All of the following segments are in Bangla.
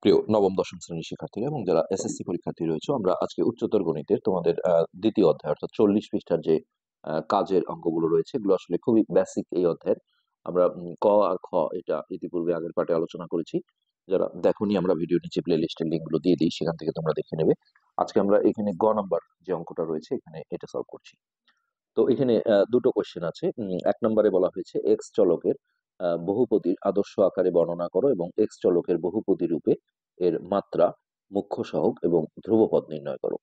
প্রিয় নবম দশম শ্রেণীর শিক্ষার্থীরা এবং যারা এসএসসি পরীক্ষার্থী রয়েছে, আমরা আজকে উচ্চতর গণিতের তোমাদের দ্বিতীয় অধ্যায় অর্থাৎ 40 পৃষ্ঠার যে কাজের অঙ্কগুলো রয়েছে, এগুলো আসলে খুবই বেসিক এই অধ্যায়ের। আমরা ক আর খ এটা ইতিপূর্বে আগের পার্টে আলোচনা করেছি। যারা দেখোনি, আমরা ভিডিও নিচে প্লে লিস্টের লিঙ্ক গুলো দিয়ে দিই, সেখান থেকে তোমরা দেখে নেবে। আজকে আমরা এখানে গ নাম্বার যে অঙ্কটা রয়েছে এখানে এটা সলভ করছি। তো এখানে দুটো কোশ্চেন আছে। এক নম্বরে বলা হয়েছে এক্স চলকের বহুপদীর আদর্শ আকারে বর্ণনা করো এবং এক্স চলকের বহুপদী রূপে এর মাত্রা, মুখ্য সহগ এবং ধ্রুবপদ নির্ণয় করো।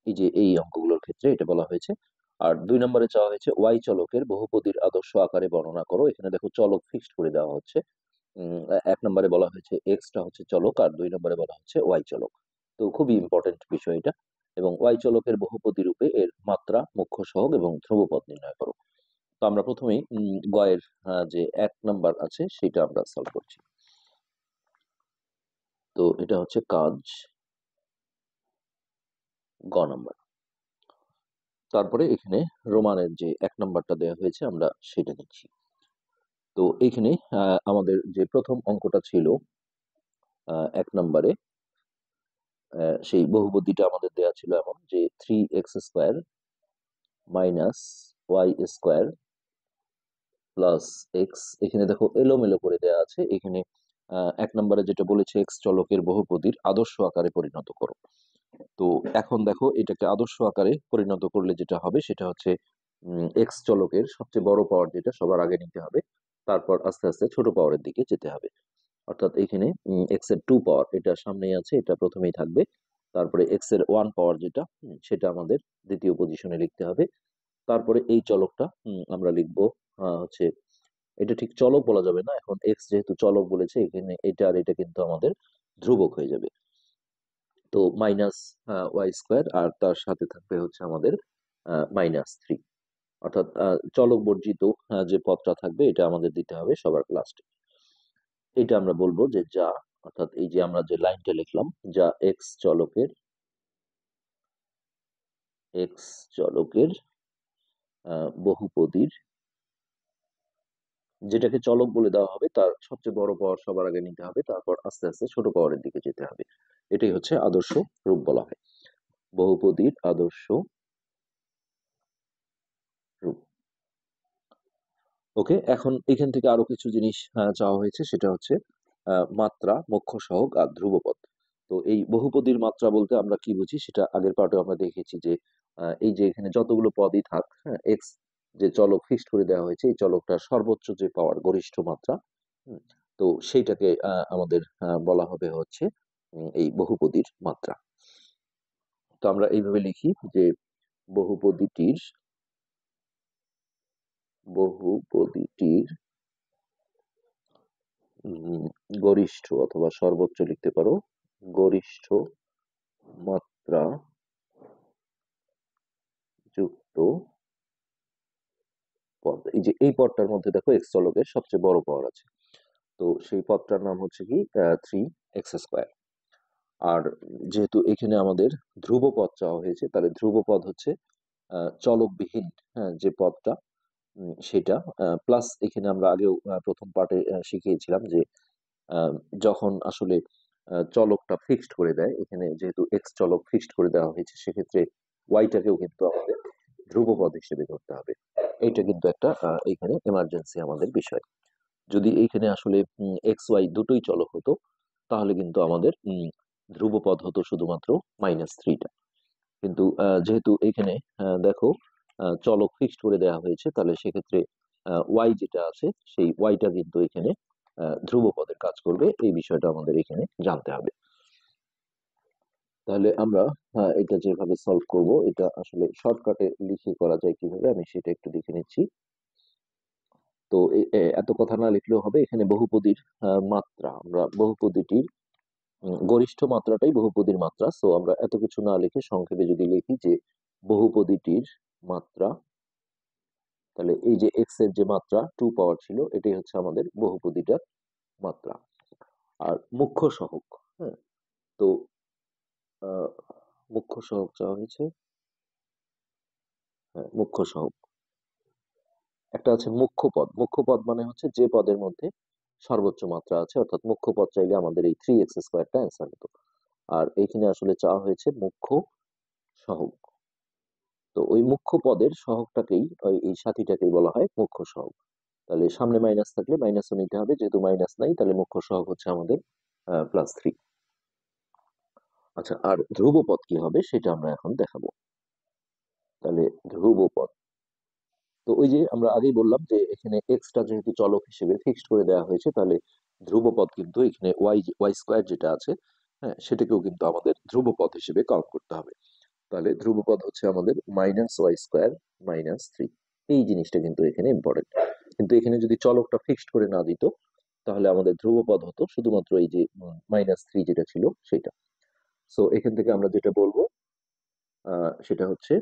এই যে এই অঙ্কগুলোর ক্ষেত্রে এটা বলা হয়েছে। আর 2 নম্বরে চাওয়া হয়েছে ওয়াই চলকের বহুপদীর আদর্শ আকারে বর্ণনা করো। এখানে দেখো চলক ফিক্সড করে দেওয়া হচ্ছে। 1 নম্বরে বলা হয়েছে এক্সটা হচ্ছে চলক, আর 2 নম্বরে বলা হচ্ছে ওয়াই চলক। তো খুবই ইম্পর্টেন্ট বিষয় এটা। এবং ওয়াই চলকের বহুপদী রূপে এর মাত্রা, মুখ্য সহগ এবং ধ্রুবপদ নির্ণয় করো। তো আমরা প্রথমেই গয়ের যে 1 নম্বর আছে সেটা আমরা সলভ করছি। তো এটা হচ্ছে কাজ গ নম্বর। তারপরে এখানে রোমানের যে 1 নম্বরটা দেওয়া হয়েছে আমরা সেটা নিচ্ছি। তো এখানে আমাদের যে প্রথম অঙ্কটা ছিল 1 নম্বরে, সেই বহুপদীটা আমাদের দেওয়া ছিল এমন যে 3x² minus Y square plus X. এখানে দেখো এলোমেলো করে দেওয়া আছে। এখানে 1 নম্বরে যেটা বলেছে এক্স চলকের বহুপদীর আদর্শ আকারে পরিণত করো। তো এখন দেখো এটাকে আদর্শ আকারে পরিণত করলে যেটা হবে সেটা হচ্ছে এক্স চলকের সবচেয়ে বড় পাওয়ার যেটা সবার আগে নিতে হবে, তারপর আস্তে আস্তে ছোট পাওয়ারের দিকে যেতে হবে। অর্থাৎ এখানে এক্স এর 2 পাওয়ার এটা সামনেই আছে, এটা প্রথমেই থাকবে। তারপরে এক্স এর 1 পাওয়ার যেটা সেটা আমাদের দ্বিতীয় পজিশনে লিখতে হবে। তারপরে এই চলকটা আমরা লিখবো হচ্ছে, এটা ঠিক চলক বলা যাবে না, এখন এক্স যেহেতু চলক বলেছে এখানে এটা আর এটা কিন্তু আমাদের ধ্রুবক হয়ে যাবে। তো মাইনাস ওয়াই স্কোয়ার আর তার সাথে থাকবে হচ্ছে আমাদের -3। অর্থাৎ চলক বর্জিত যে পদটা থাকবে এটা আমাদের দিতে হবে সবার লাস্টে। এটা আমরা বলবো যে যা, অর্থাৎ এই যে আমরা যে লাইনটা লিখলাম, যা এক্স চলকের বহুপদীর, যেটাকে চলক বলে দেওয়া হবে তার সবচেয়ে বড় পাওয়ার সবার আগে নিতে হবে, তারপর আস্তে আস্তে ছোট পাওয়ারের দিকে যেতে হবে। এটাই হচ্ছে আদর্শ রূপ বলা হয়, বহুপদীর আদর্শ রূপ। ওকে, এখন এখান থেকে আরো কিছু জিনিস চাওয়া হয়েছে, সেটা হচ্ছে মাত্রা, মুখ্য সহগ আর ধ্রুবপদ। তো এই বহুপদীর মাত্রা বলতে আমরা কি বুঝি সেটা আগের পার্টে আমরা দেখেছি যে এই যে এখানে যতগুলো পদই থাক, হ্যাঁ, এক্স যে চলক ফিক্সড করে দেওয়া হয়েছে এই চলকটার সর্বোচ্চ যে পাওয়ার, গরিষ্ঠ মাত্রা, হুম, তো সেইটাকে আমাদের বলা হবে হচ্ছে এই বহুপদীর মাত্রা। তো আমরা এইভাবে লিখি যে বহুপদীটির বহুপদীটির গরিষ্ঠ অথবা সর্বোচ্চ লিখতে পারো, গরিষ্ঠ মাত্রা যুক্ত পদ। এই যে এই পদটার মধ্যে দেখো এক্স চলকের সবচেয়ে বড় পাওয়ার আছে, তো সেই পদটার নাম হচ্ছে কি 3x²। আর যেহেতু এখানে আমাদের ধ্রুবপদ চাওয়া হয়েছে, তাহলে ধ্রুবপদ হচ্ছে চলকবিহীন, হ্যাঁ, যে পদটা সেটা প্লাস এখানে আমরা আগেও প্রথম পার্টে শিখিয়েছিলাম যে আহ, যখন আসলে চলকটা ফিক্সড করে দেয়, এখানে যেহেতু এক্স চলক ফিক্সড করে দেওয়া হয়েছে সেক্ষেত্রে ওয়াইটাকেও কিন্তু আমাদের ধ্রুবপদ হিসেবে ধরতে হবে। এইটা কিন্তু একটা এখানে এমার্জেন্সি আমাদের বিষয়। যদি এইখানে আসলে এক্স ওয়াই দুটোই চলক হতো তাহলে কিন্তু আমাদের ধ্রুবপদ হতো শুধুমাত্র -3টা। কিন্তু যেহেতু এখানে দেখো চলক ফিক্সড করে দেওয়া হয়েছে, তাহলে সেক্ষেত্রে ওয়াই যেটা আছে সেই ওয়াইটা কিন্তু এখানে ধ্রুবপদের কাজ করবে। এই বিষয়টা আমাদের এখানে জানতে হবে। তাহলে আমরা এটা যেভাবে সলভ করব এটা আসলে শর্টকাটে লিখে করা যায় কিভাবে আমি সেটা একটু দেখে নিচ্ছি। তো এত কথা না লিখলেও হবে, এখানে বহুপদীর মাত্রা, আমরা বহুপদীটির গরিষ্ঠ মাত্রাটাই বহুপদীর মাত্রা, সো আমরা এত কিছু না লিখে সংক্ষেপে যদি লিখি যে বহুপদীটির মাত্রা, তাহলে এই যে এক্স এর যে মাত্রা 2 পাওয়ার ছিল এটাই হচ্ছে আমাদের বহুপদীটার মাত্রা। আর মুখ্য সহগ, হ্যাঁ, তো আহ, মুখ্য সহগ চাওয়া হয়েছে। হ্যাঁ, মুখ্য সহগ একটা আছে মুখ্য পদ। মুখ্য পদ মানে হচ্ছে যে পদের মধ্যে সর্বোচ্চ মাত্রা আছে, অর্থাৎ মুখ্য পদ চাইলে আমাদের এই 3x² অ্যান্সার হতো। আর এখানে আসলে চাওয়া হয়েছে মুখ্য সহগ। তো ওই মুখ্য পদের সহগটাকেই এই সাথীটাকেই বলা হয় মুখ্য সহগ। তাহলে সামনে মাইনাস থাকলে মাইনাসও নিতে হবে, যেহেতু মাইনাস নাই তাহলে মুখ্য সহগ হচ্ছে আমাদের +3। আচ্ছা, আর ধ্রুবপদ কি হবে সেটা আমরা এখন দেখাবো। তাহলে ধ্রুবপদ, তো ওই যে আমরা আগেই বললাম যে এখানে এক্সটা যেহেতু চলক হিসেবে ফিক্সড করে দেওয়া হয়েছে, তাহলে ধ্রুবপদ কিন্তু এখানে ওয়াই স্কোয়ার যেটা আছে, হ্যাঁ, সেটাকেও কিন্তু আমাদের ধ্রুবপদ হিসেবে কাউন্ট করতে হবে। তাহলে ধ্রুবপদ হচ্ছে আমাদের -y² - 3। এই জিনিসটা কিন্তু এখানে ইম্পর্টেন্ট। কিন্তু এখানে যদি চলকটা ফিক্সড করে না দিত, তাহলে আমাদের ধ্রুবপদ হতো শুধুমাত্র এই যে -3 যেটা ছিল সেটা। সো এখান থেকে আমরা যেটা বলবো সেটা হচ্ছে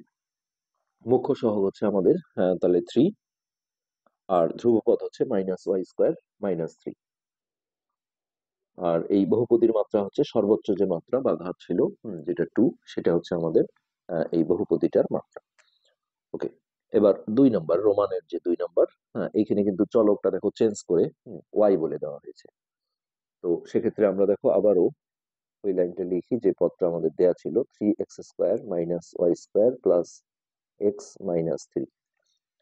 মুখ্য সহগ হচ্ছে আমাদের তাহলে 3, আর ধ্রুবপদ হচ্ছে -y²-3। আর এই বহুপদীর মাত্রা হচ্ছে সর্বোচ্চ যে মাত্রা বা ঘাত ছিল, যেটা 2, সেটা হচ্ছে আমাদের এই বহুপদীটার মাত্রা। ওকে, এবার 2 নম্বর, রোমানের যে 2 নম্বর, এইখানে কিন্তু চলকটা দেখো চেঞ্জ করে ওয়াই বলে দেওয়া হয়েছে। তো সেক্ষেত্রে আমরা দেখো আবারও ওই লাইনটা লিখি যে পদটা আমাদের দেয়া ছিল 3x² - y² + x - 3।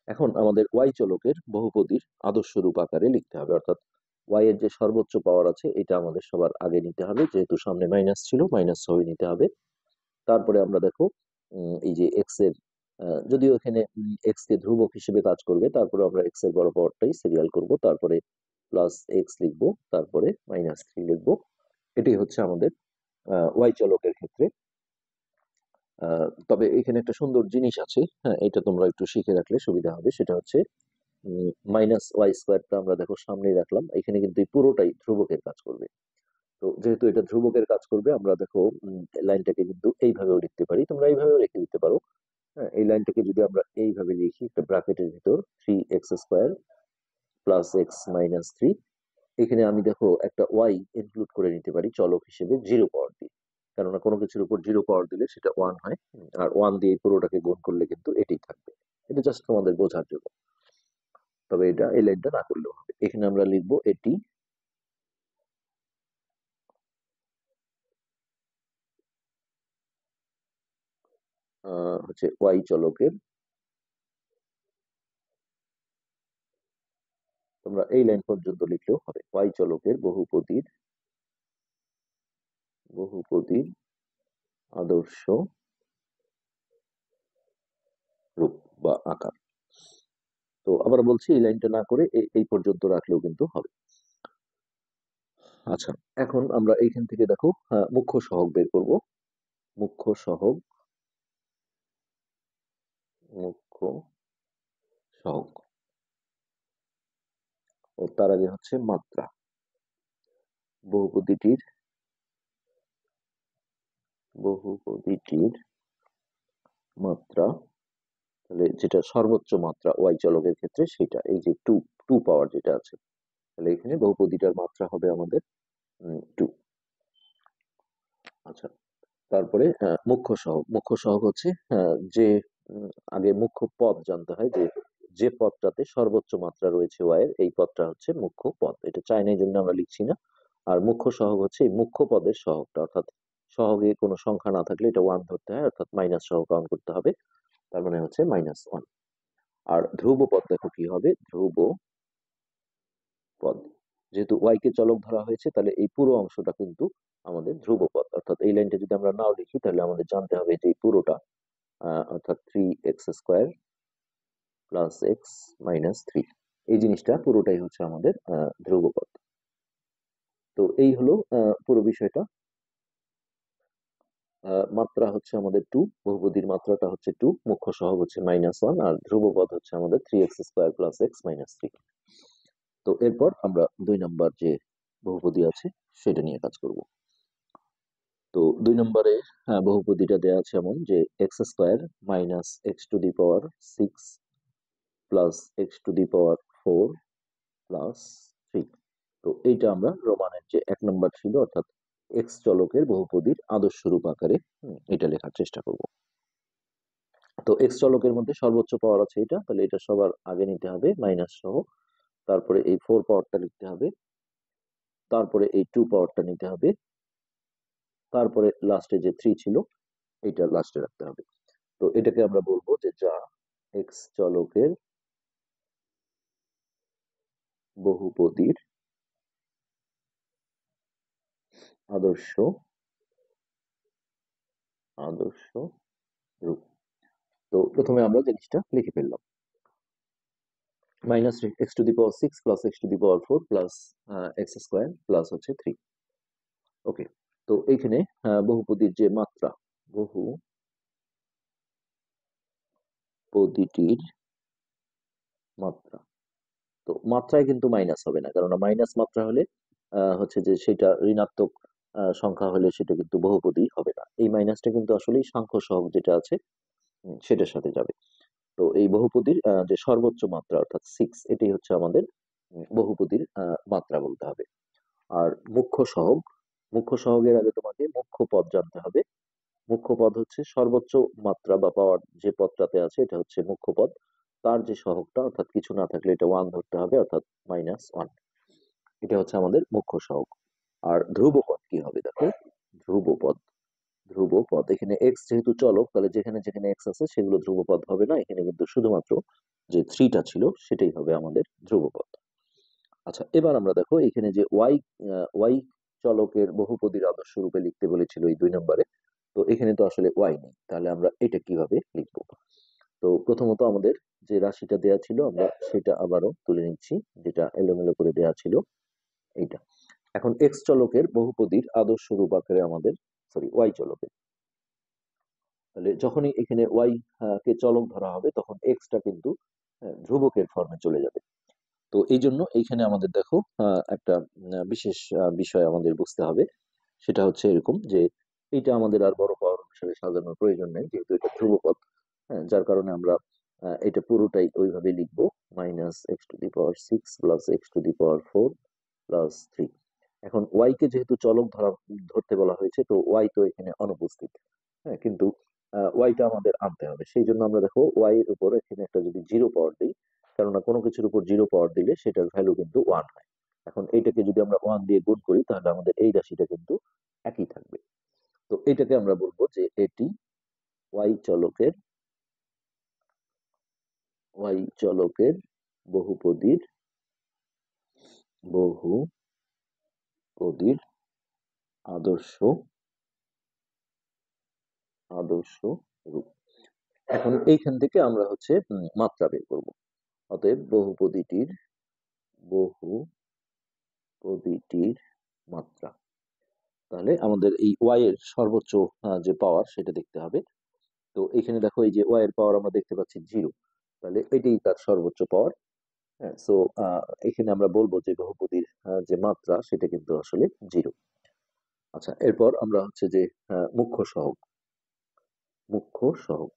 এখন আমাদের ওয়াই চলকের বহুপদীর আদর্শ রূপ আকারে লিখতে হবে, অর্থাৎ ওয়াই এর যে সর্বোচ্চ পাওয়ার আছে এটা আমাদের সবার আগে নিতে হবে, যেহেতু সামনে মাইনাস ছিল মাইনাস সহই নিতে হবে। তারপরে আমরা দেখো এই যে এক্স এর যদিও এখানে এক্স কে ধ্রুবক হিসেবে কাজ করবে, তারপরে আমরা এক্স এর বড় পাওয়ারটাই সিরিয়াল করব, তারপরে +x লিখবো, তারপরে -3 লিখবো। এটাই হচ্ছে আমাদের ওয়াই চলকের ক্ষেত্রে। তবে এখানে একটা সুন্দর জিনিস আছে, হ্যাঁ, এটা তোমরা একটু শিখে রাখলে সুবিধা হবে। সেটা হচ্ছে -y² আমরা দেখো সামনেই রাখলাম, এখানে কিন্তু এই পুরোটাই ধ্রুবকের কাজ করবে। তো যেহেতু এটা ধ্রুবকের কাজ করবে, আমরা দেখো লাইনটাকে কিন্তু এইভাবেও লিখতে পারি, তোমরা এইভাবেও রেখে দিতে পারো। হ্যাঁ, এই লাইনটাকে যদি আমরা এইভাবে লিখি একটা ব্র্যাকেটের ভিতর 3x² + x - 3, এখানে আমি দেখো একটা ওয়াই ইনক্লুড করে নিতে পারি চলক হিসেবে 0 পাওয়ার দিয়ে, কেননা কোনো কিছুর উপর 0 পাওয়ার দিলে সেটা 1 হয়। আর 1 দিয়ে এই পুরোটাকে গুণ করলে কিন্তু এটাই থাকবে। এটা জাস্ট তোমাদের বোঝার জন্য। তবে এটা এই লাইনটা না করলেও হবে। এখানে আমরা লিখবো এটি হচ্ছে ওয়াই চলকের, তোমরা এই লাইন পর্যন্ত লিখলেও হবে, ওয়াই চলকের বহুপদীর আদর্শ রূপ বা আকার। তো আবার বলছি, এই লাইনটা না করে এই পর্যন্ত রাখলেও কিন্তু হবে। আচ্ছা, এখন আমরা এইখান থেকে দেখো মুখ্য সহগ বের করব। মুখ্য সহগ, মুখ্য সহগ, ও তার আগে হচ্ছে মাত্রা। বহুপদীটির বহুপদীটির মাত্রা, তাহলে যেটা সর্বোচ্চ মাত্রা ওয়াই চলকের ক্ষেত্রে সেটা এই যে টু, টু পাওয়ার যেটা আছে, তাহলে এখানে বহুপদীটার মাত্রা হবে আমাদের 2। আচ্ছা, তারপরে মুখ্য সহগ। মুখ্য সহগ হচ্ছে যে আগে মুখ্য পদ জানতে হয়, যে যে পদটাতে সর্বোচ্চ মাত্রা রয়েছে ওয়াই এর, এই পদটা হচ্ছে মুখ্য পদ। এটা চাই না, এই জন্য আমরা লিখছি না। আর মুখ্য সহগ হচ্ছে এই মুখ্য পদের সহগটা, অর্থাৎ সহগে কোনো সংখ্যা না থাকলে এটা 1 ধরতে হয়, অর্থাৎ মাইনাস সহ কাউন্ট করতে হবে, তার মানে হচ্ছে -1। আর ধ্রুব পদ দেখো কি হবে, ধ্রুব পদ, যেহেতু ওয়াই কে চলক ধরা হয়েছে, তাহলে এই পুরো অংশটা কিন্তু আমাদের ধ্রুব পদ। অর্থাৎ এই লাইনটা যদি আমরা নাও লিখি, তাহলে আমাদের জানতে হবে যে এই পুরোটা অর্থাৎ 3x² + x - 3, এই জিনিসটা পুরোটাই হচ্ছে আমাদের ধ্রুবপদ। তো এই হলো পুরো বিষয়টা। মাত্রা হচ্ছে আমাদের 2, বহুপদীর মাত্রাটা হচ্ছে 2, মুখ্য সহগ হচ্ছে -1, আর ধ্রুবপদ হচ্ছে আমাদের 3x² + x - 3। তো এরপর আমরা 2 নম্বর যে বহুপদী আছে সেটা নিয়ে কাজ করব। তো 2 নম্বরে বহুপদীটা দেওয়া আছে এমন যে x² - x⁶ + x⁴ + 3। তো এইটা আমরা রোমানের যে 1 নম্বর ছিল, অর্থাৎ এক্স চলকের বহুপদীর আদর্শ রূপ আকারে এটা লেখার চেষ্টা করব। তো এক্স চলকের মধ্যে সর্বোচ্চ পাওয়ার আছে এটা, তাহলে এটা সবার আগে নিতে হবে মাইনাস সহ, তারপরে এই 4 পাওয়ারটা লিখতে হবে, তারপরে এই 2 পাওয়ারটা নিতে হবে, তারপরে লাস্টে যে 3 ছিল এটা লাস্টে রাখতে হবে। তো এটাকে আমরা বলবো যে যা এক্স চলকের বহুপদীর আদর্শ আদর্শ রূপ। তো প্রথমে আমরা জিনিসটা লিখে ফেললাম, minus x two the power 6 plus x two the power 4 plus x square plus হচ্ছে 3। ওকে, তো এইখানে বহুপদীর যে মাত্রা, বহুপদীটির মাত্রা, তো মাত্রায় কিন্তু মাইনাস হবে না, কারণ মাইনাস মাত্রা হলে হচ্ছে যে সেটা ঋণাত্মক সংখ্যা হলে সেটা কিন্তু বহুপদী হবে না। এই মাইনাসটা কিন্তু আসলেই সাংখ্য সহগ যেটা আছে সেটার সাথে যাবে। তো এই বহুপদীর যে সর্বোচ্চ মাত্রা অর্থাৎ 6, এটাই হচ্ছে আমাদের বহুপদীর মাত্রা বলতে হবে। আর মুখ্য সহগের আগে তোমাকে মুখ্য পদ জানতে হবে। মুখ্য পদ হচ্ছে সর্বোচ্চ মাত্রা বা পাওয়ার যে পদটাতে আছে এটা হচ্ছে মুখ্য পদ, তার যে সহগটা অর্থাৎ কিছু না থাকলে এটা 1 ধরতে হবে, অর্থাৎ -1। এটা হচ্ছে আমাদের মুখ্য সহগ। আর ধ্রুবপদ কি হবে দেখো, ধ্রুবপদ ধ্রুবপদ এখানে এক্স যেহেতু চলক, তাহলে যেখানে যেখানে এক্স আছে সেগুলো ধ্রুবপদ হবে না, এখানে কিন্তু শুধুমাত্র যে 3টা ছিল সেটাই হবে আমাদের ধ্রুবপদ। আচ্ছা, এবার আমরা দেখো এখানে যে ওয়াই চলকের বহুপদীর আদর্শ রূপে লিখতে বলেছিল এই 2 নম্বরে, তো এখানে তো আসলে ওয়াই নেই, তাহলে আমরা এটা কিভাবে লিখবো? তো প্রথমত আমাদের যে রাশিটা দেয়া ছিল আমরা সেটা আবারও তুলে নিচ্ছি, যেটা এলোমেলো করে দেয়া ছিল এইটা। এখন এক্স চলকের বহুপদীর আদর্শ রূপ আকারে আমাদের, সরি ওয়াই চলকের, তাহলে যখনই এখানে ওয়াই কে চলক ধরা হবে তখন এক্সটা কিন্তু ধ্রুবকের ফর্মে চলে যাবে। তো এই জন্য এইখানে আমাদের দেখো একটা বিশেষ বিষয় আমাদের বুঝতে হবে, সেটা হচ্ছে এরকম যে এইটা আমাদের আর বড় পাওয়ার অনুসারে সাজানোর প্রয়োজন নেই, যেহেতু এটা ধ্রুবপদ। হ্যাঁ, যার কারণে আমরা এটা পুরোটাই ওইভাবে লিখবো, -x⁴ প্লাস x⁴ প্লাস 3। এখন ওয়াই কে যেহেতু চলক ধরতে বলা হয়েছে, তো ওয়াই তো এখানে অনুপস্থিত। হ্যাঁ, কিন্তু ওয়াইটা আমাদের আনতে হবে, সেই জন্য আমরা দেখো ওয়াই এর উপর এখানে একটা যদি 0 পাওয়ার দিই, কেননা কোনো কিছুর উপর 0 পাওয়ার দিলে সেটার ভ্যালু কিন্তু 1 হয়। এখন এইটাকে যদি আমরা 1 দিয়ে গুণ করি তাহলে আমাদের এই রাশিটা কিন্তু একই থাকবে। তো এটাকে আমরা বলবো যে এটি ওয়াই চলকের বহুপদীর বহুপদীর আদর্শ আদর্শ রূপ। এখন এইখান থেকে আমরা হচ্ছে মাত্রা বের করব। অতএব বহুপদীটির মাত্রা, তাহলে আমাদের এই ওয়াই এর সর্বোচ্চ যে পাওয়ার সেটা দেখতে হবে। তো এখানে দেখো এই যে ওয়াই এর পাওয়ার আমরা দেখতে পাচ্ছি 0, তাহলে এটাই তার সর্বোচ্চ পাওয়ার। হ্যাঁ, সো এখানে আমরা বলবো যে বহুপদীর যে মাত্রা সেটা কিন্তু আসলে 0। আচ্ছা, এরপর আমরা হচ্ছে যে মুখ্য সহগ মুখ্য সহগ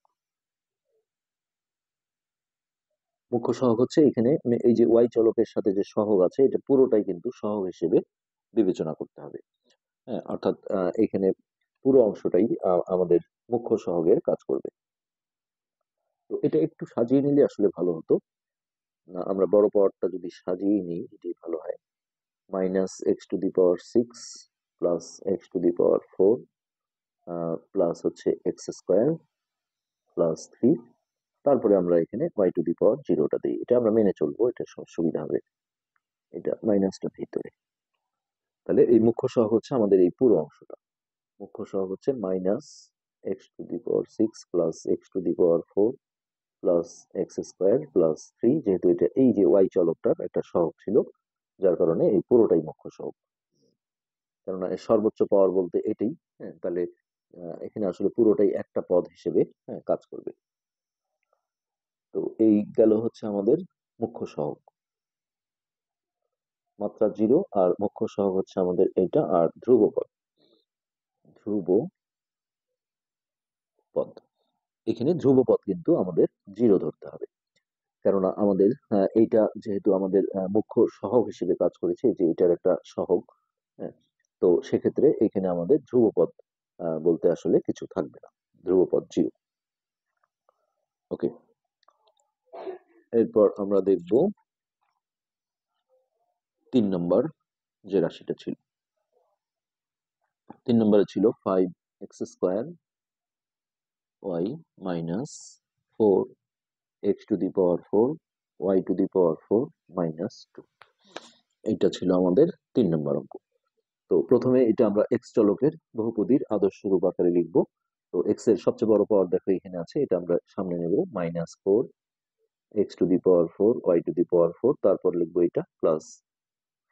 মুখ্য সহগ হচ্ছে এখানে এই যে ওয়াই চলকের সাথে যে সহগ আছে এটা পুরোটাই কিন্তু সহগ হিসেবে বিবেচনা করতে হবে। হ্যাঁ, অর্থাৎ এখানে পুরো অংশটাই আমাদের মুখ্য সহগের কাজ করবে। তো এটা একটু সাজিয়ে নিলে আসলে ভালো হতো। আমরা বড় পাওয়ারটা যদি সাজিয়ে নিই এটি ভালো হয়, -x⁴ প্লাস x⁴ প্লাস হচ্ছে x² প্লাস 3, তারপরে আমরা এখানে y⁴ দিই, এটা আমরা মেনে চলবো, এটা সুবিধা হবে, এটা মাইনাসটা ভিতরে। তাহলে এই মুখ্য সহগ হচ্ছে আমাদের এই পুরো অংশটা, মুখ্য সহগ হচ্ছে -x⁴ plus x⁴ plus x² plus 3, যেহেতু এটা এই যে ওয়াই চলকটার একটা সহগ ছিল যার কারণে এই পুরোটাই মুখ্য সহগ, কেননা এর সর্বোচ্চ পাওয়ার বলতে এটাই। হ্যাঁ, তাহলে এখানে আসলে পুরোটাই একটা পদ হিসেবে কাজ করবে। তো এই গেল হচ্ছে আমাদের মুখ্য সহগ, মাত্রা 0, আর মুখ্য সহগ হচ্ছে আমাদের এটা, আর ধ্রুবপদ এখানে ধ্রুবপদ কিন্তু আমাদের 0 ধরতে হবে, কেননা আমাদের এইটা যেহেতু আমাদের মুখ্য সহগ হিসেবে কাজ করেছে, যে এটার একটা সহগ। হ্যাঁ, তো সেক্ষেত্রে এখানে আমাদের ধ্রুবপদ বলতে আসলে কিছু থাকবে না, ধ্রুবপদ 0। ওকে, এরপর আমরা দেখব 3 নম্বর যে রাশিটা ছিল। 3 নম্বরে ছিল 5x square Y minus 4x to the power 4 y to the power 4 minus 2। এইটা ছিল আমাদের 3 নম্বর অঙ্ক। তো প্রথমে এটা আমরা এক্স চলকের বহুপদীর আদর্শ রূপ আকারে লিখবো। তো এক্স এর সবচেয়ে বড় পাওয়ার দেখো এখানে আছে, এটা আমরা সামনে নেব -4 x to the power 4 y to the power 4, তারপর লিখবো এটা প্লাস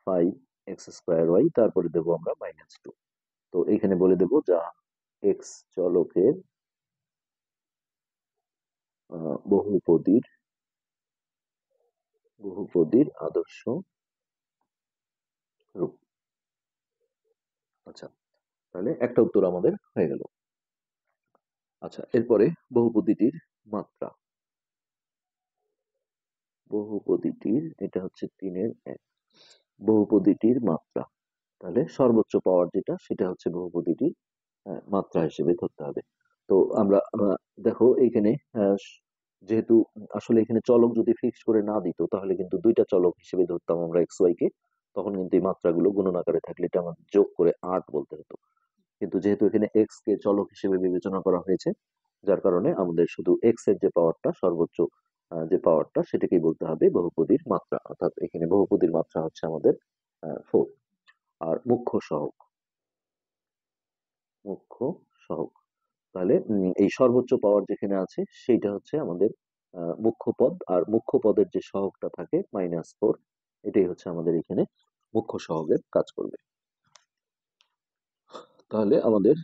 5x স্কোয়ার ওয়াই, তারপরে দেবো আমরা -2। তো এখানে বলে দেবো যা এক্স চলকের বহুপদীর আদর্শ রূপ। আচ্ছা, তাহলে একটা উত্তর আমাদের হয়ে গেল। আচ্ছা, এরপরে বহুপদীটির মাত্রা। বহুপদীটির, এটা হচ্ছে 3-এর 1, বহুপদীটির মাত্রা। তাহলে সর্বোচ্চ পাওয়ার যেটা, সেটা হচ্ছে বহুপদীটির মাত্রা হিসেবে ধরতে হবে। তো আমরা দেখো এইখানে যেহেতু আসলে এখানে চলক যদি ফিক্সড করে না দিত, তাহলে কিন্তু দুইটা চলক হিসেবে ধরতাম আমরা এক্স ওয়াই কে, তখন কিন্তু এই মাত্রাগুলো গুণন আকারে থাকলে এটা আমাদের যোগ করে 8 বলতে হতো। কিন্তু যেহেতু এখানে এক্স কে চলক হিসেবে বিবেচনা করা হয়েছে, যার কারণে আমাদের শুধু এক্স এর যে পাওয়ারটা, সর্বোচ্চ যে পাওয়ারটা, সেটাকেই বলতে হবে বহুপদীর মাত্রা। অর্থাৎ এখানে বহুপদীর মাত্রা হচ্ছে আমাদের 4। আর মুখ্য সহগ, তাহলে এই সর্বোচ্চ পাওয়ার যেখানে আছে সেইটা হচ্ছে আমাদের মুখ্য পদ, আর মুখ্য পদের যে সহগটা থাকে -4, এটাই হচ্ছে আমাদের এখানে মুখ্য সহগের কাজ করবে। তাহলে আমাদের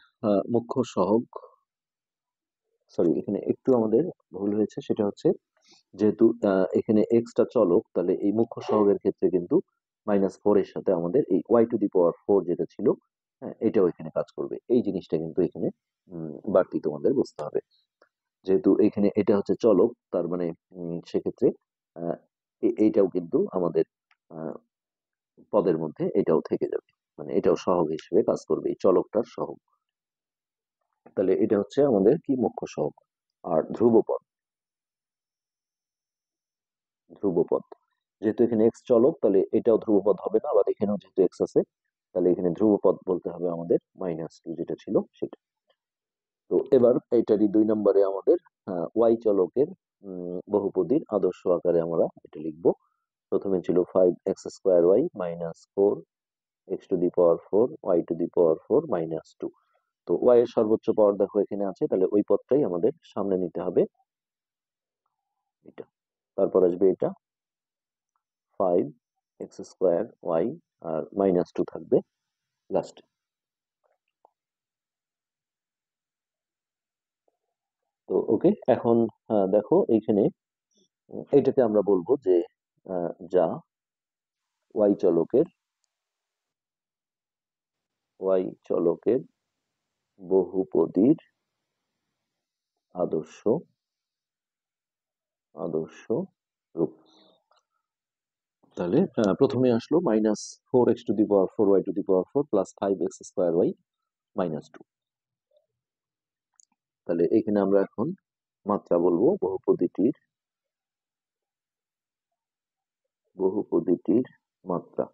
মুখ্য সহগ, সরি এখানে একটু আমাদের ভুল হয়েছে, সেটা হচ্ছে যেহেতু এখানে এক্সটা চলক, তাহলে এই মুখ্য সহগের ক্ষেত্রে কিন্তু -4 এর সাথে আমাদের এই ওয়াই টু দি পাওয়ার 4 যেটা ছিল, হ্যাঁ, এটাও এখানে কাজ করবে। এই জিনিসটা কিন্তু এখানে বাড়তি তোমাদের বুঝতে হবে। যেহেতু এখানে এটা হচ্ছে চলক, তার মানে সেক্ষেত্রে আহ, এইটাও কিন্তু আমাদের আহ, পদের মধ্যে এটাও থেকে যাবে, মানে এটাও সহগ হিসেবে কাজ করবে, এই চলকটার সহগ। তাহলে এটা হচ্ছে আমাদের কি মুখ্য সহগ। আর ধ্রুবপদ, যেহেতু এখানে এক্স চলক, তাহলে এটাও ধ্রুবপদ হবে না, আবার এখানেও যেহেতু এক্স আছে, তাহলে এখানে ধ্রুবপদ বলতে হবে আমাদের -2 যেটা ছিল সেটা। তো এবার এটারই 2 নম্বরে আমাদের ওয়াই চলকের বহুপদীর আদর্শ আকারে আমরা এটা লিখবো। প্রথমে ছিল 5x square Y minus 4x to the power 4 y to the power 4 -2। তো ওয়াই এর সর্বোচ্চ পাওয়ার দেখো এখানে আছে, তাহলে ওই পদটাই আমাদের সামনে নিতে হবে, এটা। তারপর আসবে এটা 5x স্কোয়ার ওয়াই, আর -2 থাকবে লাস্টে। তো ওকে, এখন দেখো এইখানে এইটাকে আমরা বলবো যে যা ওয়াই চলকের বহুপদীর আদর্শ রূপ। তাহলে প্রথমে আসলো -4x to the power 4 y to the power 4 plus 5x square Y -2। তাহলে এখানে আমরা এখন মাত্রা বলবো বহুপদীটির মাত্রা।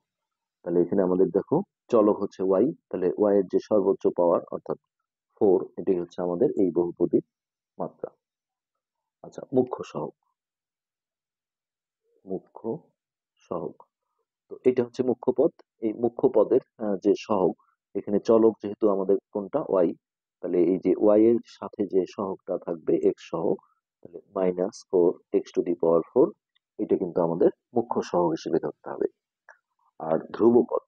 তাহলে এখানে আমাদের দেখো চলক হচ্ছে ওয়াই, তাহলে ওয়াই এর যে সর্বোচ্চ পাওয়ার অর্থাৎ 4, এটাই হচ্ছে আমাদের এই বহুপদীর মাত্রা। আচ্ছা, মুখ্য সহগ, তো এটা হচ্ছে মুখ্য পদ। এই মুখ্য পদের যে সহগ, এখানে চলক যেহেতু আমাদের কোনটা ওয়াই, তাহলে এই যে ওয়াই এর সাথে যে সহগটা থাকবে এক্স সহগ, তাহলে -4x টু দি পাওয়ার 4, এটা কিন্তু আমাদের মুখ্য সহগ হিসেবে ধরতে হবে। আর ধ্রুবপদ,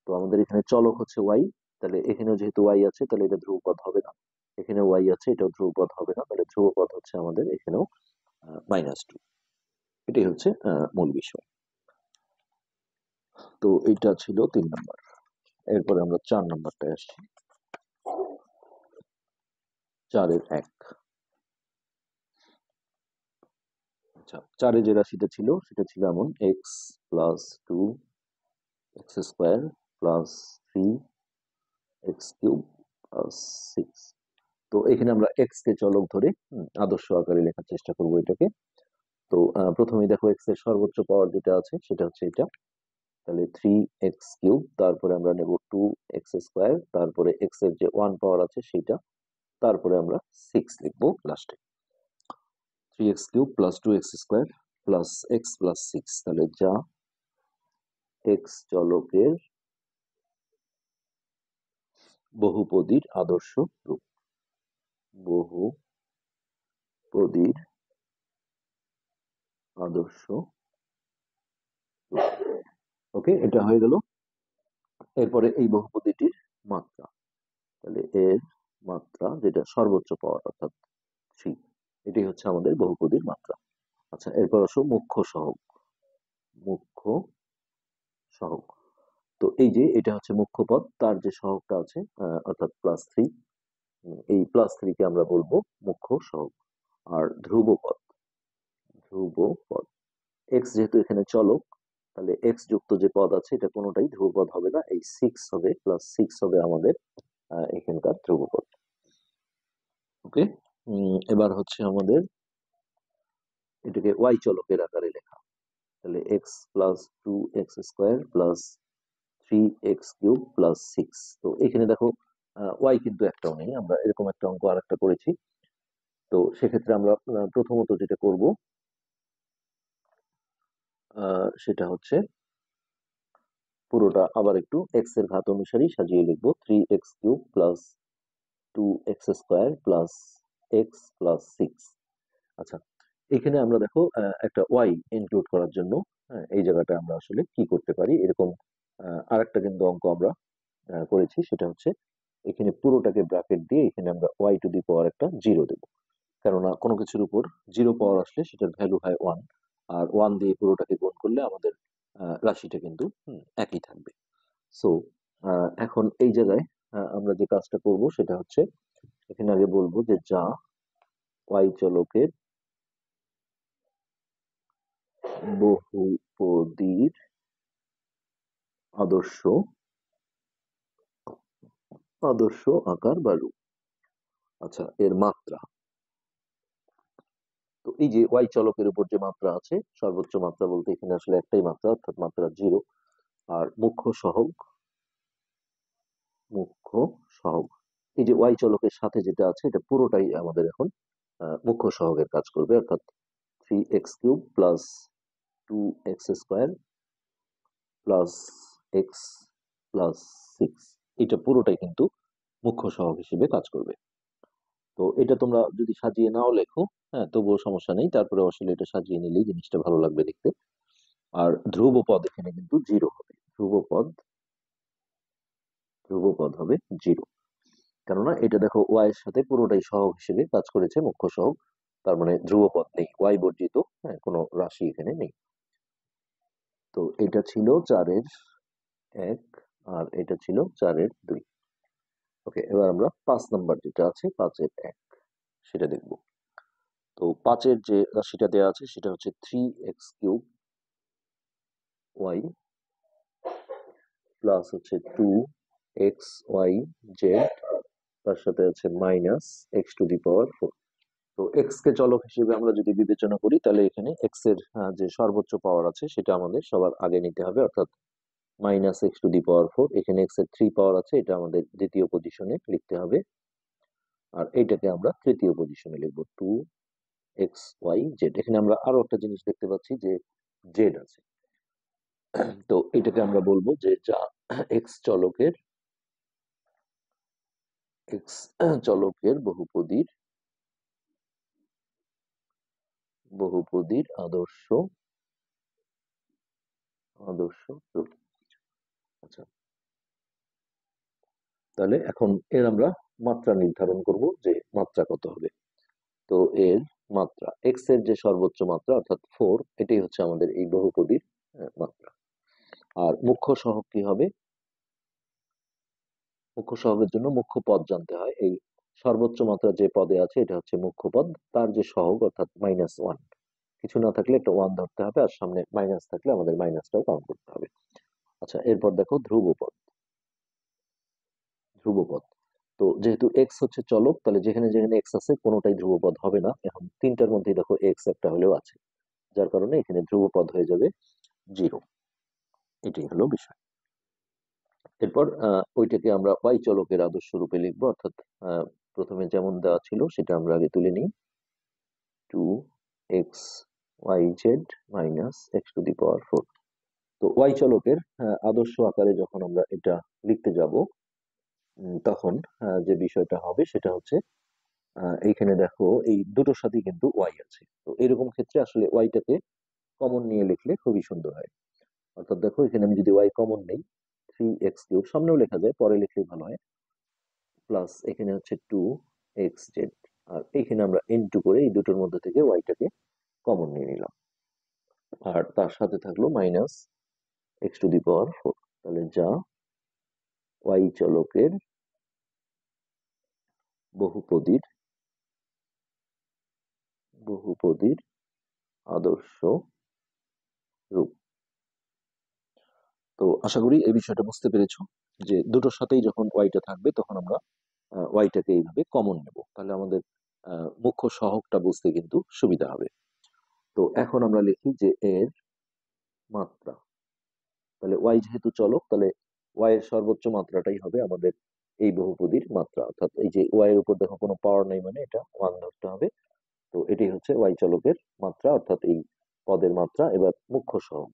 তো আমাদের এখানে চলক হচ্ছে ওয়াই, তাহলে এখানেও যেহেতু ওয়াই আছে, তাহলে এটা ধ্রুবপদ হবে না। এখানে ওয়াই আছে, এটাও ধ্রুবপদ হবে না, তাহলে ধ্রুবপদ হচ্ছে আমাদের এখানেও -2। এটাই হচ্ছে মূল বিষয়। তো এটা ছিল 3 নম্বর। এরপরে আমরা 4 নম্বরটায় আসছি। 4-এর 1। আচ্ছা, 4-এ যে রাশিটা ছিল সেটা ছিল এমন x plus 2x square plus 3x³ plus 6। তো এখানে আমরা এক্স কে চলক ধরে আদর্শ আকারে লেখার চেষ্টা করব এটাকে। তো প্রথমেই দেখো এক্স এর সর্বোচ্চ পাওয়ার যেটা আছে সেটা হচ্ছে এটা, তাহলে 3x কিউব, তারপরে আমরা নেব 2x স্কোয়ার, তারপরে এক্স এর যে 1 পাওয়ার আছে সেটা, তারপরে আমরা 6 লিখবো লাস্টে। 3x cube plus 2x square plus x plus 6, তাহলে যা এক্স চলকের বহুপদীর আদর্শ রূপ। বহুপদীর আদর্শ রূপ। ওকে, এটা হয়ে গেল। এরপরে এই বহুপদীটির মাত্রা, তাহলে এর মাত্রা যেটা সর্বোচ্চ পাওয়ার অর্থাৎ 3, এটাই হচ্ছে আমাদের বহুপদীর মাত্রা। আচ্ছা, এরপর আসো মুখ্য সহগ। মুখ্য সহগ, তো এই যে এটা হচ্ছে মুখ্য পদ, তার যে সহগটা আছে অর্থাৎ +3, এই +3 কে আমরা বলবো মুখ্য সহগ। আর ধ্রুবপদ, ধ্রুবপদ এক্স যেহেতু এখানে চলক, তাহলে এক্স যুক্ত যে পদ আছে এটা কোনোটাই ধ্রুবপদ হবে না, এই 6 হবে, +6 হবে আমাদের এখানকার ধ্রুবপদ। ওকে, এবার হচ্ছে আমাদের এটাকে ওয়াই চলকের আকারে লেখা, তাহলে x plus 2x square plus 3x cube plus 6। তো এখানে দেখো ওয়াই কিন্তু একটাও নেই, আমরা এরকম একটা অঙ্ক আর একটা করেছি। তো সেক্ষেত্রে আমরা প্রথমত যেটা করব সেটা হচ্ছে পুরোটা আবার একটু এক্স এর ঘাত অনুসারেই সাজিয়ে লিখবো, 3x cube plus 2x square plus x plus 6। আচ্ছা, এখানে আমরা দেখো একটা ওয়াই ইনক্লুড করার জন্য এই জায়গাটা আমরা আসলে কি করতে পারি, এরকম আরেকটা কিন্তু অঙ্ক আমরা করেছি, সেটা হচ্ছে এখানে পুরোটাকে ব্র্যাকেট দিয়ে এখানে আমরা y টু দি পাওয়ার একটা 0 দেবো, কেননা কোনো কিছুর উপর 0 পাওয়ার আসলে সেটার ভ্যালু হয় 1, আর 1 দিয়ে পুরোটাকে গুণ করলে আমাদের রাশিটা কিন্তু একই থাকবে। সো এখন এই জায়গায় আমরা যে কাজটা করব সেটা হচ্ছে এখানে আগে বলবো যে যা y চলকের বহুপদীর আদর্শ আদর্শ আকার বা রূপ। আচ্ছা, এর মাত্রা, তো এই যে ওয়াই চলকের উপর যে মাত্রা আছে, সর্বোচ্চ মাত্রা বলতে এখানে আসলে একটাই মাত্রা অর্থাৎ মাত্রা 0। আর মুখ্য সহগ, মুখ্য সহগ এই যে ওয়াই চলকের সাথে যেটা আছে এটা পুরোটাই আমাদের এখন মুখ্য সহগের কাজ করবে, অর্থাৎ 3x cube plus 2x square plus x plus 6, এটা পুরোটাই কিন্তু মুখ্য সহগ হিসেবে কাজ করবে। তো এটা তোমরা যদি সাজিয়ে নাও লেখো, হ্যাঁ তবুও সমস্যা নেই, তারপরে আসলে এটা সাজিয়ে নিলেই জিনিসটা ভালো লাগবে দেখতে। আর ধ্রুবপদ এখানে কিন্তু 0 হবে, ধ্রুবপদ হবে 0, কেননা এটা দেখো ওয়াই এর সাথে পুরোটাই সহগ হিসেবে কাজ করেছে, মুখ্য সহগ, তার মানে ধ্রুবপদ নেই, ওয়াই বর্জিত, হ্যাঁ কোনো রাশি এখানে নেই। তো এটা ছিল 4-এর 1 আর এটা ছিল 4-এর 2। ওকে, এবার আমরা 5 নাম্বার যেটা আছে 5-এর 1 সেটা দেখব। তো 5-এর যে রাশিটা দেওয়া আছে সেটা হচ্ছে 3x কিউব ওয়াই প্লাস হচ্ছে 2xyz, তার সাথে আছে মাইনাস x⁴। তো এক্স কে চলক হিসেবে আমরা যদি বিবেচনা করি তাহলে এখানে এক্স এর যে সর্বোচ্চ পাওয়ার আছে সেটা আমাদের সবার আগে নিতে হবে, অর্থাৎ -x⁴। এখানে এক্স এর 3 পাওয়ার আছে, এটা আমাদের দ্বিতীয় পজিশনে লিখতে হবে, আর এইটাকে আমরা তৃতীয় পজিশনে লিখবো 2xyz। এখানে আমরা আরো একটা জিনিস দেখতে পাচ্ছি যে জেড আছে, তো এটাকে আমরা বলবো যে যা এক্স চলকের এক্স চলকের বহুপদীর আদর্শ রূপ। আচ্ছা, তাহলে এখন এর আমরা মাত্রা নির্ধারণ করব যে মাত্রা কত হবে। তো এর মাত্রা, এক্স এর যে সর্বোচ্চ মাত্রা অর্থাৎ 4, এটাই হচ্ছে আমাদের এই বহুপদীর মাত্রা। আর মুখ্য সহগ কি হবে, মুখ্য সহগের জন্য মুখ্য পদ জানতে হয়, এই সর্বোচ্চ মাত্রা যে পদে আছে এটা হচ্ছে মুখ্য পদ, তার যে সহগ অর্থাৎ -1, কিছু না থাকলে একটা 1 ধরতে হবে, আর সামনে মাইনাস থাকলে আমাদের মাইনাসটাও কাউন্ট করতে হবে। আচ্ছা, এরপর দেখো ধ্রুবপদ। ধ্রুবপদ, তো যেহেতু এক্স হচ্ছে চলক, তাহলে যেখানে যেখানে এক্স আছে কোনোটাই ধ্রুবপদ হবে না, এখন তিনটার মধ্যে দেখো এক্স একটা হলেও আছে, যার কারণে এখানে ধ্রুবপদ হয়ে যাবে 0। এটাই হলো বিষয়। এরপর ওইটাকে আমরা y চলকের আদর্শ রূপে লিখবো, অর্থাৎ প্রথমে যেমন দেওয়া ছিল সেটা আমরা আগে তুলে নিই। 2xyz minus x⁴। তো y চলকের আদর্শ আকারে যখন আমরা এটা লিখতে যাব, তখন যে বিষয়টা হবে সেটা হচ্ছে এইখানে দেখো এই দুটোর সাথেই কিন্তু y আছে। তো এরকম ক্ষেত্রে আসলে yটাকে কমন নিয়ে লিখলে খুবই সুন্দর হয়। অর্থাৎ দেখো এখানে আমি যদি y কমন নেই, 3x³ সামনেও লেখা যায়, পরে লিখলে ভালো হয়, প্লাস এখানে হচ্ছে 2xz, আর এখানে আমরা ইনটু করে এই দুটোর মধ্যে থেকে yটাকে কমন নিয়ে নিলাম, আর তার সাথে থাকলো মাইনাস x⁴। তাহলে যা y চলকের বহুপদীর আদর্শ রূপ। তো আশা করি এই বিষয়টা বুঝতে পেরেছো, যে দুটোর সাথেই যখন ওয়াইটা থাকবে তখন আমরা ওয়াইটাকে এইভাবে কমন নেব, তাহলে আমাদের মুখ্য সহগটা বুঝতে কিন্তু সুবিধা হবে। তো এখন আমরা লিখি যে এর মাত্রা, তাহলে ওয়াই যেহেতু চলক, তাহলে ওয়াই এর সর্বোচ্চ মাত্রাটাই হবে আমাদের এই বহুপদীর মাত্রা, অর্থাৎ এই যে ওয়াই এর উপর দেখো কোনো পাওয়ার নেই, মানে এটা 1 ধরতে হবে। তো এটাই হচ্ছে ওয়াই চলকের মাত্রা, অর্থাৎ এই পদের মাত্রা। এবার মুখ্য সহগ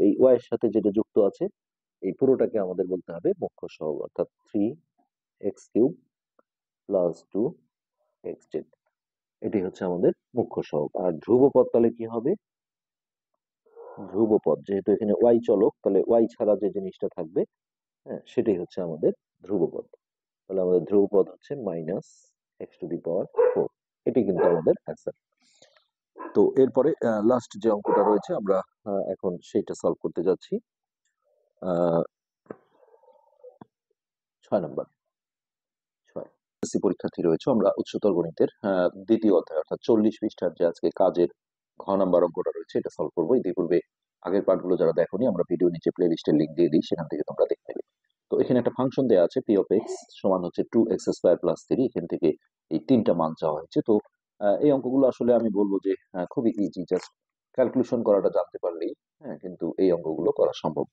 এই ওয়াই এর সাথে যেটা যুক্ত আছে, এই পুরোটাকে আমাদের বলতে হবে মুখ্য সহগ, অর্থাৎ 3x³ প্লাস 2xz। এটি হচ্ছে আমাদের মুখ্য সহগ। আর ধ্রুবপদ তাহলে কি হবে? ধ্রুবপদ যেহেতু এখানে ওয়াই চলক, তাহলে ওয়াই ছাড়া যে জিনিসটা থাকবে, হ্যাঁ, সেটাই হচ্ছে আমাদের ধ্রুবপদ। তাহলে আমাদের ধ্রুবপদ হচ্ছে মাইনাস x⁴। এটি কিন্তু আমাদের অ্যান্সার। তো এরপরে লাস্ট যে অঙ্কটা রয়েছে আমরা এখন সেইটা সলভ করতে যাচ্ছি। 6 নম্বর। পরীক্ষার্থী রয়েছে, আমরা উচ্চতর গণিতের দ্বিতীয় অধ্যায় অর্থাৎ 40 পৃষ্ঠার যে আজকে কাজের ঘ নাম্বার অঙ্কটা রয়েছে এটা সলভ করবো। ইতিপূর্বে আগের পার্টগুলো যারা দেখোনি, আমরা ভিডিও নিচে প্লে লিস্টের লিঙ্ক দিয়ে দিই, সেখান থেকে তোমরা দেখে নেবে। তো এখানে একটা ফাংশন দেওয়া আছে, p of x সমান হচ্ছে 2x² + 3। এখান থেকে এই তিনটা মান চাওয়া হয়েছে। তো এই অঙ্কগুলো আসলে আমি বলবো যে খুবই ইজি, জাস্ট ক্যালকুলেশন করাটা জানতে পারলেই হ্যাঁ কিন্তু এই অঙ্কগুলো করা সম্ভব।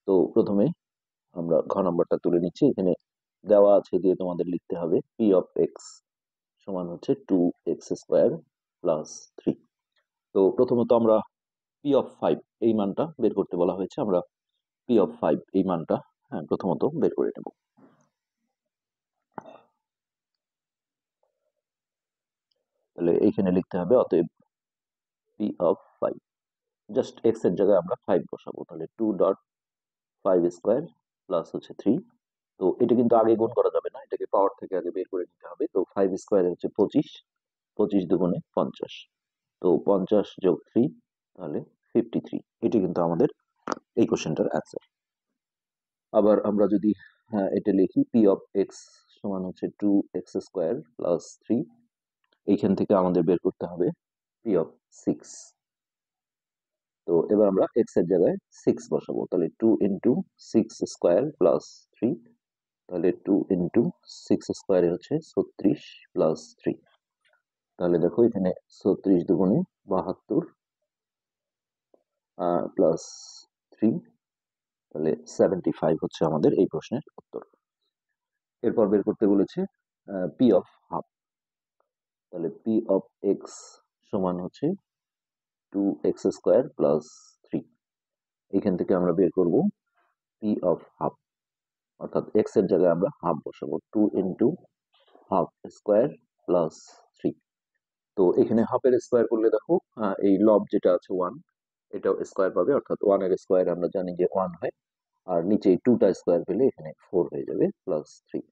তো প্রথমে আমরা ঘ নাম্বারটা তুলে নিচ্ছি। এখানে দেওয়া আছে দিয়ে তোমাদের লিখতে হবে p of x সমান হচ্ছে 2x² + 3। তো প্রথমত আমরা p of 5 এই মানটা বের করতে বলা হয়েছে, আমরা p of 5 এই মানটা প্রথমত বের করে নেব। তাহলে এইখানে লিখতে হবে অতএব p of 5, জাস্ট x এর জায়গায় আমরা 5 বসাবো, তাহলে 2.5² প্লাস হচ্ছে 3। তো এটা কিন্তু আগে গুণ করা যাবে না, এটাকে পাওয়ার থেকে আগে বের করে নিতে হবে। তো 5² হচ্ছে 25, 25 দুগুণে 50। তো 50 যোগ 3 তাহলে 53। এটি কিন্তু আমাদের এই কোশ্চেনটার অ্যান্সার। আবার আমরা যদি এটা লিখি p of x সমান হচ্ছে 2x² + 3, এইখান থেকে আমাদের বের করতে হবে p of 6। তো এবার আমরা x এর জায়গায় 6 বসাবো, তাহলে 2 × 6² + 3, তাহলে 2 × 6² হচ্ছে 36 + 3। তাহলে দেখো এখানে 36 দুগুণে 72 প্লাস 3, তাহলে 75 হচ্ছে আমাদের এই প্রশ্নের উত্তর। এরপর বের করতে বলেছে p of হাফ, তাহলে p of x সমান হচ্ছে 2x² + 3। এখান থেকে আমরা বের করব p of হাফ, অর্থাৎ x এর জায়গায় আমরা হাফ বসাবো, 2 × ½² + 3। তো এখানে হাফের স্কোয়ার করলে দেখো এই লব যেটা আছে 1, এটাও স্কোয়ার পাবে, অর্থাৎ 1 এর স্কোয়ার আমরা জানি যে 1 হয়, আর নিচে 2টা স্কোয়ার পেলে এখানে 4 হয়ে যাবে প্লাস 3।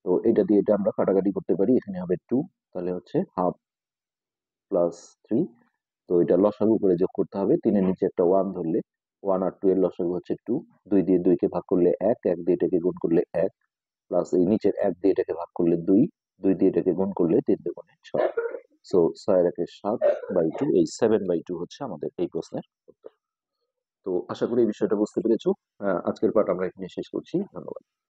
তো এটা দিয়ে এটা আমরা কাটাকাটি করতে পারি, এখানে হবে 2, তাহলে হচ্ছে হাফ প্লাস 3। তো এটা লসাগু করে যোগ করতে হবে, 3 এর নিচে একটা 1 ধরলে 1 আর 2 এর লসাগু হচ্ছে 2, 2 দিয়ে 2 কে ভাগ করলে 1, 1 দিয়ে এটাকে গুণ করলে 1, প্লাস এই নিচের 1 দিয়ে এটাকে ভাগ করলে 2, 2 দিয়ে এটাকে গুণ করলে 3 দুগুণে 6। সো 6 আর 1 7/2, এই 7/2 হচ্ছে আমাদের এই প্রশ্নের উত্তর। তো আশা করি এই বিষয়টা বুঝতে পেরেছো। আজকের পাঠ আমরা এখানে শেষ করছি। ধন্যবাদ।